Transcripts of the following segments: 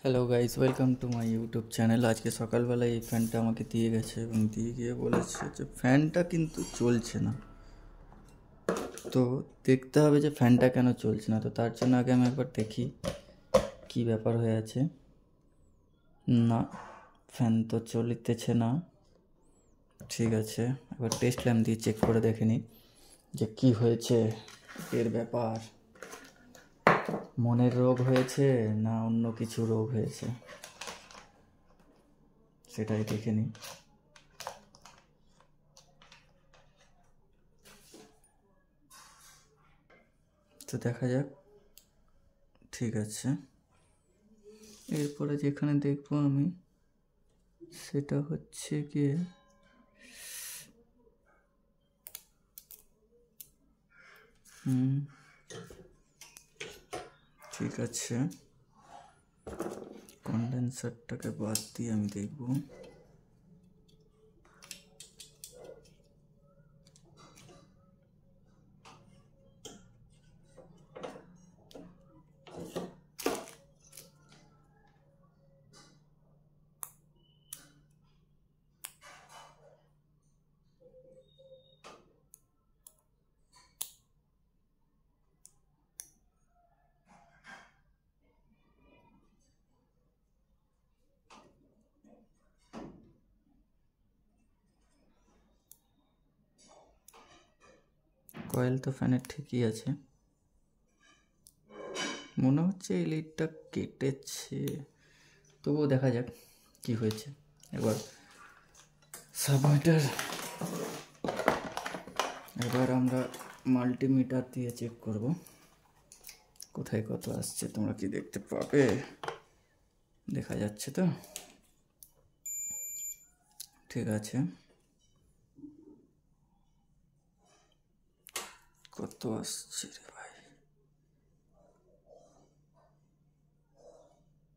Hello guys, welcome to my YouTube channel. আজকে সকালবেলা এই ফ্যানটা আমাকে দিয়ে গেছে এবং দিয়ে গিয়ে বলেছে যে ফ্যানটা কিন্তু চলছে না। তো দেখতে হবে যে ফ্যানটা কেন চলছে না। তো তার জন্য আগে আমি একবার দেখি কি ব্যাপার হয়ে আছে। না, ফ্যান তো চলিতেছে না। ঠিক আছে, এবার টেস্ট ল্যাম্প দিয়ে চেক করে দেখে নিই যে কী হয়েছে, এর ব্যাপার। মনের রোগ হয়েছে না অন্য কিছু রোগ হয়েছে, সেটাই দেখে নিই। তো দেখা যাক। ঠিক আছে, এরপরে যেখানে দেখবো আমি সেটা হচ্ছে গিয়ে ঠিক আছে, কন্ডেন্সারটাকে বাদ দিয়ে আমি দেখবো। কয়েল তো ফ্যানের ঠিকই আছে, মনে হচ্ছে এই লিডটা কেটেছে। তবুও দেখা যাক কি হয়েছে। এবার সাবমিটার, এবার আমরা মাল্টিমিটার দিয়ে চেক করব কোথায় কত আসছে। তোমরা কি দেখতে পাবে? দেখা যাচ্ছে তো? ঠিক আছে, কত আসছে রে ভাই?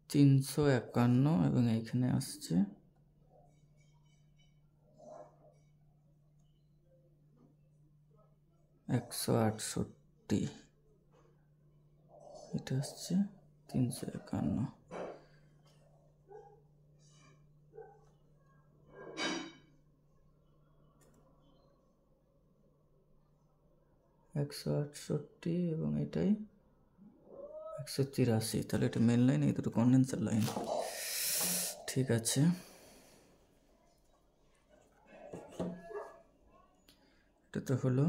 351 এবং এইখানে আসছে 168। এটা আসছে 351। 168 এবং এটাই 183। তাহলে এটা মেন লাইন, এই দুটো কন্ডেন্সার লাইন। ঠিক আছে, এটা তো হলো।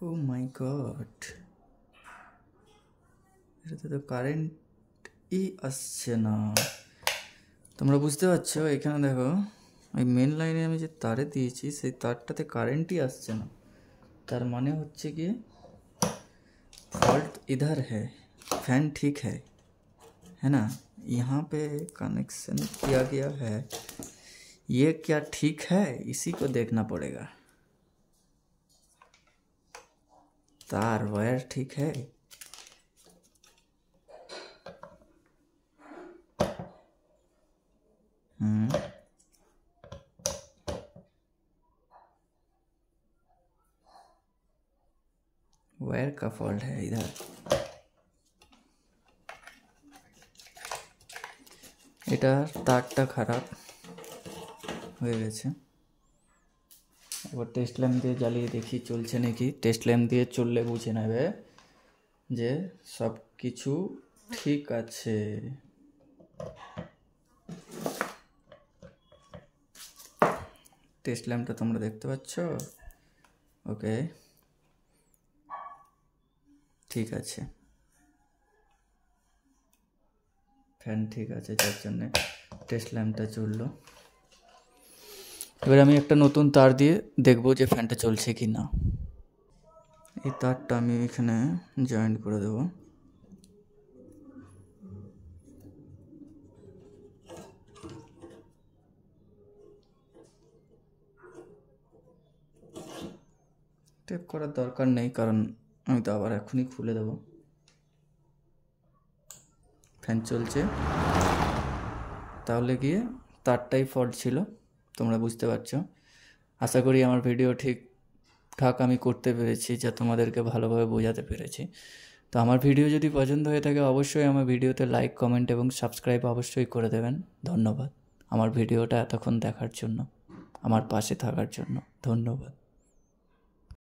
ও মাই গড, এটাতে তো কারেন্টই আসছে না। তোমরা বুঝতে পারছো? এখানে দেখো, ওই মেন লাইনে আমি যে তারে দিয়েছি সেই তারটাতে কারেন্টই আসছে না। তার মানে হচ্ছে কি फॉल्ट इधर है, फैन ठीक है ना? यहाँ पे कनेक्शन किया गया है, ये क्या ठीक है? इसी को देखना पड़ेगा। तार वायर ठीक है? वायर का फॉल्ट है इधर। এটা তারটা খারাপ হয়ে গেছে। এবার টেস্ট ল্যাম্প দিয়ে জ্বালিয়ে দেখি চলছে নাকি। টেস্ট ল্যাম্প দিয়ে চললে বুঝে নেবে যে সব কিছু ঠিক আছে। টেস্ট ল্যাম্পটা তোমরা দেখতে পাচ্ছ? ওকে, ঠিক আছে, ফ্যান ঠিক আছে, যার জন্যে টেস্ট ল্যাম্পটা চললো। এবার আমি একটা নতুন তার দিয়ে দেখবো যে ফ্যানটা চলছে কি না। এই তারটা আমি এখানে জয়েন্ট করে দেবো। টেপ করার দরকার নেই, কারণ আমি তো আবার এখনই খুলে দেবো। ফ্যান চলছে, তাহলে গিয়ে তারটাই ফল্ট ছিল, তোমরা বুঝতে পারছো। আশা করি আমার ভিডিও ঠিকঠাক আমি করতে পেরেছি, যা তোমাদেরকে ভালোভাবে বোঝাতে পেরেছি। তো আমার ভিডিও যদি পছন্দ হয়ে থাকে অবশ্যই আমার ভিডিওতে লাইক, কমেন্ট এবং সাবস্ক্রাইব অবশ্যই করে দেবেন। ধন্যবাদ আমার ভিডিওটা এতক্ষণ দেখার জন্য, আমার পাশে থাকার জন্য। ধন্যবাদ।